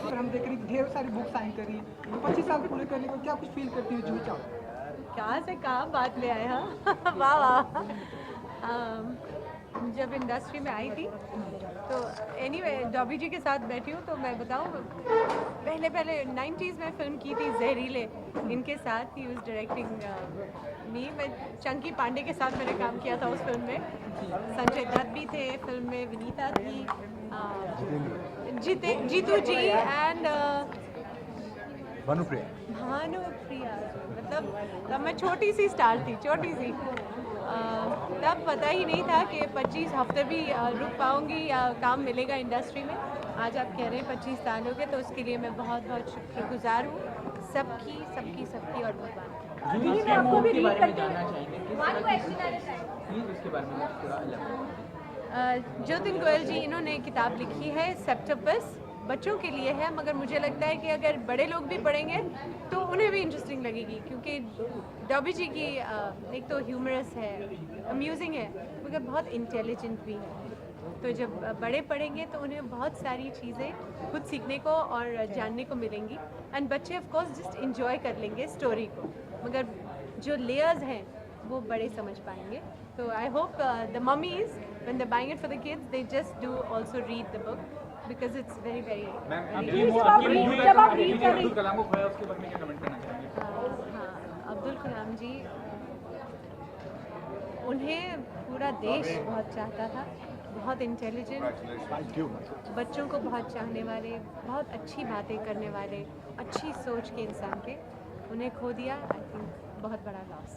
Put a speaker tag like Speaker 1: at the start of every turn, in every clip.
Speaker 1: पर हम देख रहे हैं ढेर सारी बुक साइन करी, तो 25 साल पूरे करने को क्या कुछ फील करती है जूही चावला?
Speaker 2: कहाँ से कहाँ बात ले आए हाँ वाह वाह। जब इंडस्ट्री में आई थी तो एनीवे डॉबी जी के साथ बैठी हूँ तो मैं बताऊँ पहले 90s में फिल्म की थी जहरीले इनके साथ ही उस डायरेक्टिंग मी मैं चंकी पांडे के साथ मैंने काम किया था उस फिल्म में। संजय दत्त भी थे फिल्म में, विनीता थी, जीतू जी एंड भानुप्रिया। मतलब तब मैं छोटी सी स्टार थी, छोटी सी। तब पता ही नहीं था कि 25 हफ्ते भी रुक पाऊंगी या काम मिलेगा इंडस्ट्री में। आज आप कह रहे हैं 25 साल हो गए, तो उसके लिए मैं बहुत बहुत शुक्रगुजार हूँ सबकी और भगवान की।
Speaker 3: जी, मैं आपको भी रीड करके जानना चाहेंगे प्लीज उसके बारे में थोड़ा अलग।
Speaker 2: ज्योतिन गोयल जी इन्होंने किताब लिखी है सेप्टेपस, बच्चों के लिए है, मगर मुझे लगता है कि अगर बड़े लोग भी पढ़ेंगे तो उन्हें भी इंटरेस्टिंग लगेगी, क्योंकि डॉबी जी की एक तो ह्यूमरस है, अम्यूजिंग है, मगर बहुत इंटेलिजेंट भी है। तो जब बड़े पढ़ेंगे तो उन्हें बहुत सारी चीज़ें खुद सीखने को और जानने को मिलेंगी, एंड बच्चे ऑफ कोर्स जस्ट इंजॉय कर लेंगे स्टोरी को, मगर जो लेयर्स हैं वो बड़े समझ पाएंगे। तो I hope the mummies when they buying it for the kids they just do also read the book because it's very
Speaker 3: Abdul Kalam को खोया उसके बारे में क्या कमेंट करना चाहेंगे?
Speaker 2: हाँ, अब्दुल कलाम जी, उन्हें पूरा देश बहुत चाहता था, बहुत इंटेलिजेंट, बच्चों को बहुत चाहने वाले, बहुत अच्छी बातें करने वाले, अच्छी सोच के इंसान थे। उन्हें खो दिया, आई थिंक बहुत बड़ा लॉस।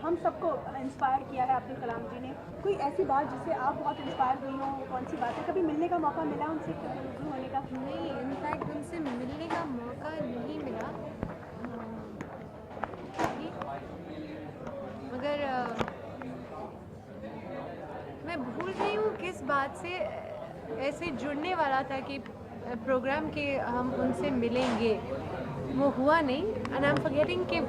Speaker 4: हम सबको इंस्पायर किया है अब्दुल कलाम जी ने। कोई ऐसी बात जिससे आप बहुत इंस्पायर हुई हो, कौन सी बात है? कभी मिलने का मौका मिला उनसे, रूबरू होने का?
Speaker 2: नहीं, इनफैक्ट उनसे मिलने का मौका नहीं मिला, मगर मैं भूल गई हूँ किस बात से ऐसे जुड़ने वाला था कि प्रोग्राम के हम उनसे मिलेंगे, वो हुआ नहीं, एंड आई एम फॉरगेटिंग कि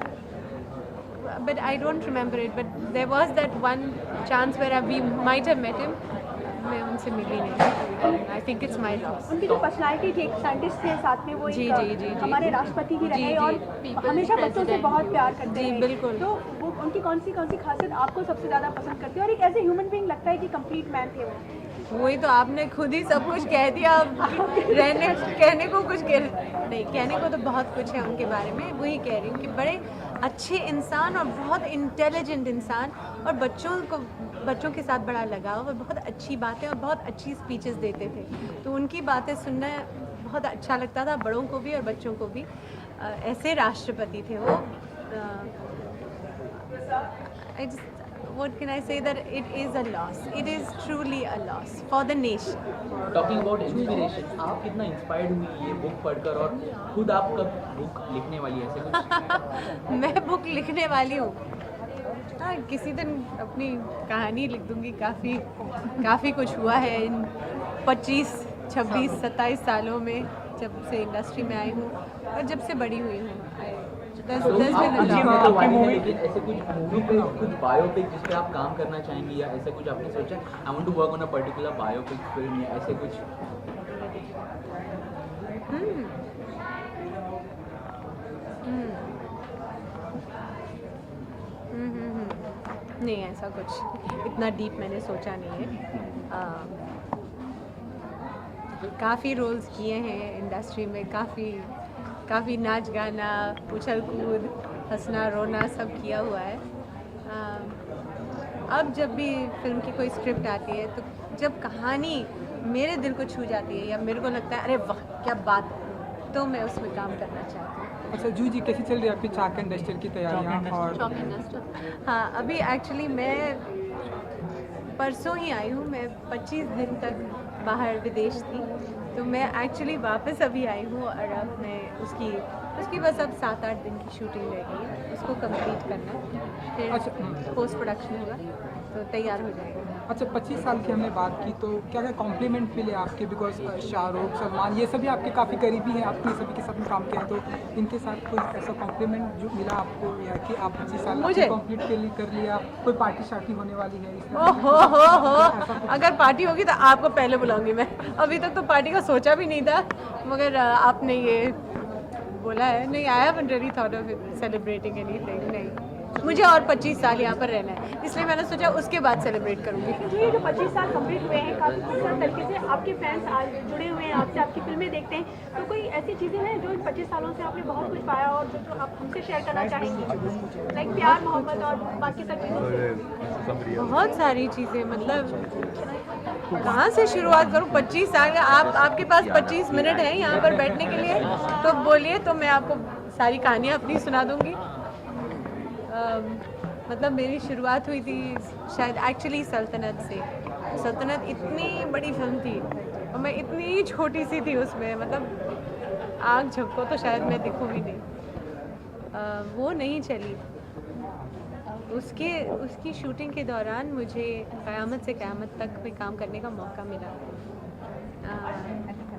Speaker 2: but I don't remember it, but there was that one chance where we might have met him. मैं उनसे मिली नहीं। I think it's my loss.
Speaker 4: उनकी जो पर्सनालिटी थी, एक साइंटिस्ट थे, साथ में वो हमारे राष्ट्रपति भी रहे और हमेशा बच्चों से बहुत प्यार करते हैं।
Speaker 2: बिल्कुल।
Speaker 4: तो वो उनकी कौन सी खासियत आपको सबसे ज़्यादा पसंद करती है? और एक ऐसे ह्यूमन बीइंग लगता है कि कंप्लीट मैन थे वो।
Speaker 2: वही तो आपने खुद ही सब कुछ कह दिया, कहने को तो बहुत कुछ है उनके बारे में। वही कह रही हूँ कि बड़े अच्छे इंसान और बहुत इंटेलिजेंट इंसान, और बच्चों के साथ बड़ा लगाव और बहुत अच्छी बातें और बहुत अच्छी स्पीचेस देते थे, तो उनकी बातें सुनना बहुत अच्छा लगता था, बड़ों को भी और बच्चों को भी। ऐसे राष्ट्रपति थे वो। What can I say, that it is a loss. It is truly a loss for the nation.
Speaker 3: Talking about inspiration, आप कितना इंस्पायर्ड हुई ये बुक पढ़कर, और खुद आप कब बुक लिखने वाली है ऐसे कुछ?
Speaker 2: मैं बुक लिखने वाली हूँ, हाँ, किसी दिन अपनी कहानी लिख दूँगी। काफ़ी कुछ हुआ है इन 25, 26, 27 सालों में, जब से इंडस्ट्री में आई हूँ और जब से बड़ी हुई हूँ।
Speaker 3: लेकिन ऐसे कुछ मूवी पे कुछ बायोपिक जिस पे आप काम करना चाहेंगी, या ऐसा कुछ आपने सोचा I want to work on a particular biopic film, या ऐसे कुछ?
Speaker 2: नहीं, ऐसा कुछ इतना डीप मैंने सोचा नहीं है। काफ़ी रोल्स किए हैं इंडस्ट्री में, काफ़ी नाच गाना, उछल कूद, हंसना रोना सब किया हुआ है। अब जब भी फिल्म की कोई स्क्रिप्ट आती है, तो जब कहानी मेरे दिल को छू जाती है या मेरे को लगता है अरे वाह क्या बात है, तो मैं उसमें काम करना चाहती हूँ।
Speaker 1: अच्छा जूही जी, कैसी चल रही है आपकी चाक एंड डस्टर की तैयारियाँ? और
Speaker 2: चॉक एंड डस्टर, हाँ, अभी एक्चुअली मैं परसों ही आई हूँ। मैं 25 दिन तक बाहर विदेश थी, तो मैं एक्चुअली वापस अभी आई हूँ, और अब मैं उसकी बस अब 7-8 दिन की शूटिंग रह गई है, उसको कंप्लीट करना, फिर पोस्ट प्रोडक्शन होगा तो तैयार हो जाएगा।
Speaker 1: अच्छा 25 साल की हमने बात की तो क्या क्या कॉम्प्लीमेंट मिले आपके, बिकॉज शाहरुख सलमान ये सभी आपके काफ़ी करीबी हैं, आपने सभी के साथ में काम किया है, तो इनके साथ कोई ऐसा कॉम्प्लीमेंट जो मिला आपको, या कि आप 25 साल
Speaker 2: मुझे
Speaker 1: कंप्लीट कर लिया, कोई पार्टी शार्टी होने वाली है इस
Speaker 2: हो अगर पार्टी होगी तो आपको पहले बुलाऊंगी मैं। अभी तक तो पार्टी का सोचा भी नहीं था, मगर आपने ये बोला है। नहीं, I haven't really thought of celebrating anything. नहीं, मुझे और 25 साल यहाँ पर रहना है, इसलिए मैंने सोचा उसके बाद सेलिब्रेट करूँगी।
Speaker 4: जो ये जो 25 साल कंप्लीट हुए हैं, काफ़ी खूबसूरत तरीके से आपके फैंस आज जुड़े हुए हैं आपसे, आपकी फिल्में देखते हैं, तो कोई ऐसी चीज़ें हैं जो इन 25 सालों से आपने बहुत कुछ पाया और जो आप हमसे शेयर करना चाहेंगी, लाइक प्यार मोहब्बत और बाकी सब चीज़ें?
Speaker 2: बहुत सारी चीज़ें, मतलब कहाँ से शुरुआत करूँ? 25 साल का आपके पास 25 मिनट है यहाँ पर बैठने के लिए, तो बोलिए, तो मैं आपको सारी कहानियाँ अपनी सुना दूँगी। मतलब मेरी शुरुआत हुई थी शायद एक्चुअली सल्तनत से। सल्तनत इतनी बड़ी फिल्म थी और मैं इतनी छोटी सी थी उसमें, मतलब आँख झपको तो शायद मैं दिखूँ भी नहीं। वो नहीं चली। उसकी शूटिंग के दौरान मुझे क़यामत से क़यामत तक में काम करने का मौका मिला।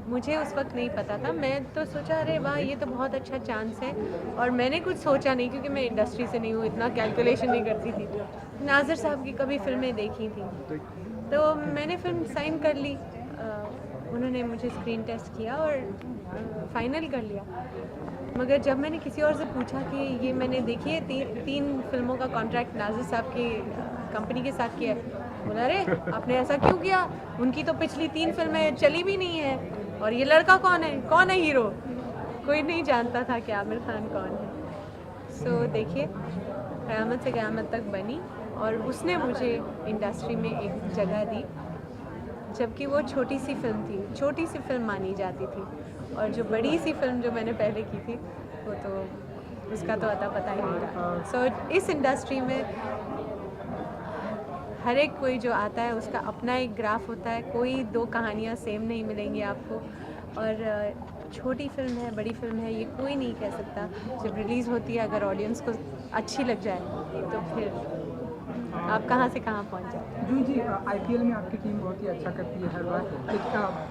Speaker 2: मुझे उस वक्त नहीं पता था, मैं तो सोचा अरे वाह ये तो बहुत अच्छा चांस है, और मैंने कुछ सोचा नहीं क्योंकि मैं इंडस्ट्री से नहीं हूँ, इतना कैलकुलेशन नहीं करती थी। नाज़र साहब की कभी फिल्में देखी थी तो मैंने फिल्म साइन कर ली। उन्होंने मुझे स्क्रीन टेस्ट किया और फाइनल कर लिया। मगर जब मैंने किसी और से पूछा कि ये मैंने देखी है, तीन फिल्मों का कॉन्ट्रैक्ट नाज़र साहब की कंपनी के साथ किया है, बोला अरे आपने ऐसा क्यों किया? उनकी तो पिछली 3 फिल्में चली भी नहीं है, और ये लड़का कौन है हीरो? कोई नहीं जानता था कि आमिर खान कौन है। सो देखिए, क़यामत से क़यामत तक बनी और उसने मुझे इंडस्ट्री में एक जगह दी, जबकि वो छोटी सी फिल्म थी, छोटी सी फिल्म मानी जाती थी, और जो बड़ी सी फिल्म जो मैंने पहले की थी वो तो उसका तो अता पता ही नहीं था। सो इस इंडस्ट्री में हर एक कोई जो आता है उसका अपना एक ग्राफ होता है, कोई 2 कहानियाँ सेम नहीं मिलेंगी आपको। और छोटी फिल्म है बड़ी फिल्म है ये कोई नहीं कह सकता। जब रिलीज़ होती है अगर ऑडियंस को अच्छी लग जाए तो फिर आप कहाँ से कहाँ पहुँच जाए।
Speaker 1: जूही जी, IPL में आपकी टीम बहुत ही अच्छा करती है हर बार, लेकिन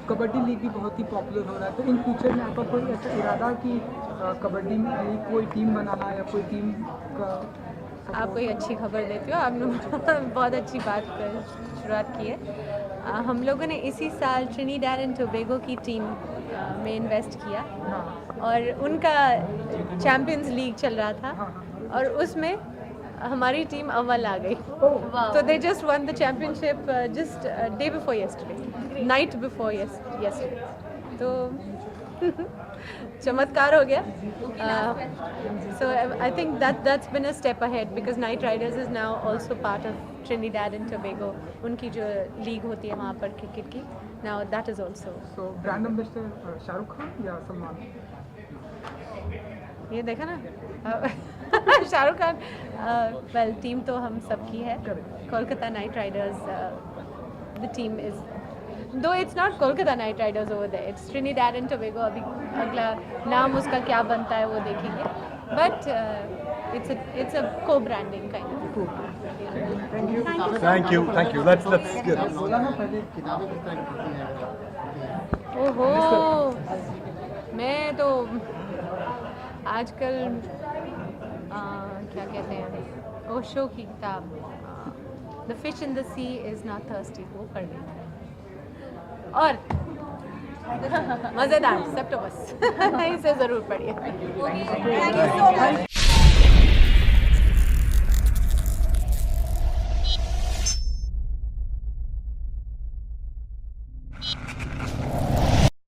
Speaker 1: कबड्डी लीग भी बहुत ही पॉपुलर हो रहा है, तो इन फ्यूचर में आपका कोई ऐसा इरादा कि कबड्डी में कोई टीम बनाना या कोई टीम का?
Speaker 2: आप कोई अच्छी खबर देते हो, आपने बहुत अच्छी बात कर शुरुआत की है। हम लोगों ने इसी साल ट्रिनिडाड एंड टोबैगो की टीम में इन्वेस्ट किया, और उनका चैम्पियंस लीग चल रहा था और उसमें हमारी टीम अव्वल आ गई। तो they just one the championship just day before yesterday, night before yesterday. तो चमत्कार हो गया। So I think that's been a step ahead because Knight Riders is now also part of Trinidad and Tobago. उनकी जो league होती है वहाँ पर क्रिकेट की, now that is also.
Speaker 1: So brand ambassador Shahrukh Khan या सलमान?
Speaker 2: ये देखा ना शाहरुख खान। वेल टीम तो हम सब की है, Kolkata Knight Riders. The team is though it's not Kolkata Knight Riders over there, it's Trinidad and Tobago. अभी अगला नाम उसका क्या बनता है वो देखेंगे, बट इट्स अ को branding kind of.
Speaker 5: Thank you. That's good.
Speaker 2: ओहो, मैं तो आजकल क्या कहते हैं ओशो की किताब the fish in the sea is not thirsty वो पढ़ रही हूँ, और मज़ेदार सेप्टेम्बर इसे ज़रूर पढ़िए।
Speaker 4: Thank you so much.